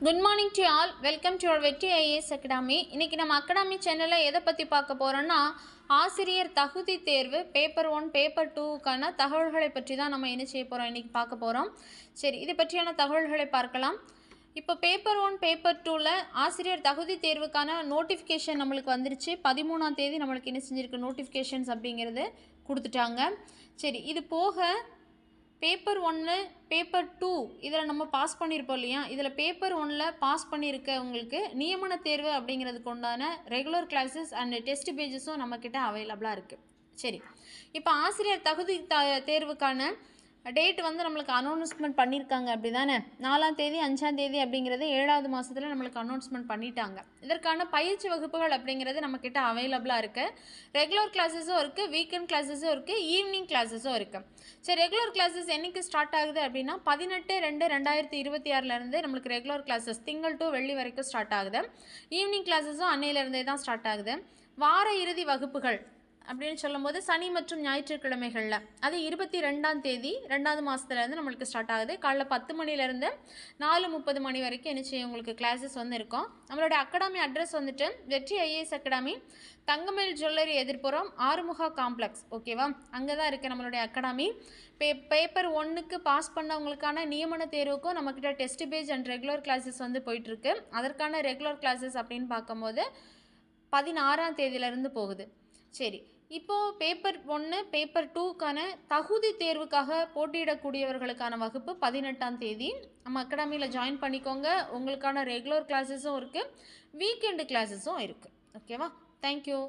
Good morning to all. Welcome to our Vetri IAS Academy. இன்னைக்கு நம்ம academy சேனல்ல எதை பத்தி பார்க்க போறோம்னா ஆசிரியர் தகுதி தேர்வு பேப்பர் 1 பேப்பர் 2க்கான தகவல்களை பற்றி தான் நம்ம என்ன செய்ய போறோம் இன்னைக்கு பார்க்க போறோம். சரி, இது பற்றியான தகவல்களை பார்க்கலாம். இப்போ பேப்பர் 1 பேப்பர் 2ல ஆசிரியர் தகுதி தேர்வுக்கான நோட்டிஃபிகேஷன் நம்மளுக்கு வந்துருச்சு. 13ஆம் தேதி நம்மளுக்கு என்ன செஞ்சிருக்கு நோட்டிஃபிகேஷன்ஸ் அப்படிங்கிறது கொடுத்துட்டாங்க. சரி, இது போக பேப்பர் 1 பேப்பர் 2 இதில் நம்ம பாஸ் பண்ணியிருப்போம் இல்லையா, இதில் பேப்பர் 1ல் பாஸ் பண்ணியிருக்கவங்களுக்கு நியமன தேர்வு அப்படிங்கிறதுக்கு உண்டான ரெகுலர் கிளாஸஸ் அண்ட் டெஸ்ட் பேஜஸும் நம்மக்கிட்ட அவைலபிளாக இருக்குது. சரி, இப்போ ஆசிரியர் தகுதி தேர்வுக்கான டேட் வந்து நம்மளுக்கு அனௌன்ஸ்மெண்ட் பண்ணியிருக்காங்க அப்படி தானே. 4ஆம் தேதி 5ஆம் தேதி அப்படிங்கிறது 7வது மாதத்தில் நம்மளுக்கு அனௌன்ஸ்மெண்ட் பண்ணிட்டாங்க. இதற்கான பயிற்சி வகுப்புகள் அப்படிங்கிறது நம்மக்கிட்ட அவைலபிளாக இருக்குது. ரெகுலர் கிளாஸஸும் இருக்குது, வீக்கெண்ட் கிளாஸஸும் இருக்குது, ஈவினிங் கிளாஸஸும் இருக்குது. சரி, ரெகுலர் கிளாஸஸ் என்றைக்கு ஸ்டார்ட் ஆகுது அப்படின்னா 18/2/2026 நம்மளுக்கு ரெகுலர் கிளாஸஸ் திங்கள் டு வெள்ளி வரைக்கும் ஸ்டார்ட் ஆகுது. ஈவினிங் கிளாஸஸும் அன்னையிலேருந்தே தான் ஸ்டார்ட் ஆகுது. வார இறுதி வகுப்புகள் அப்படின்னு சொல்லும்போது சனி மற்றும் ஞாயிற்றுக்கிழமைகளில் அது 22ஆம் தேதி 2வது மாதத்துலேருந்து நம்மளுக்கு ஸ்டார்ட் ஆகுது. காலைல 10 மணிலேருந்து 4:30 மணி வரைக்கும் என்ன செய்யும் உங்களுக்கு கிளாஸஸ் வந்து இருக்கும். நம்மளுடைய அகாடமி அட்ரஸ் வந்துட்டு வெற்றி IAS academy, Thangamayil jewellery எதிர்ப்புறம், ஆறுமுகா complex. ஓகேவா, அங்கே தான் இருக்குது நம்மளுடைய அகாடமி. பேப்பர் 1க்கு பாஸ் பண்ணவங்களுக்கான நியமன தேர்வுக்கும் நம்மக்கிட்ட test page and regular classes வந்து போயிட்டுருக்கு. அதற்கான ரெகுலர் கிளாஸஸ் அப்படின்னு பார்க்கும்போது 16ஆம் தேதியிலேருந்து போகுது. சரி, இப்போது பேப்பர் 1 பேப்பர் 2க்கான தகுதி தேர்வுக்காக போட்டியிடக்கூடியவர்களுக்கான வகுப்பு 18ஆம் தேதி நம்ம அகாடமியில் ஜாயின் பண்ணிக்கோங்க. உங்களுக்கான ரெகுலர் கிளாஸஸும் இருக்குது, வீக்கெண்டு கிளாஸஸும் இருக்குது. ஓகேவா, தேங்க்யூ.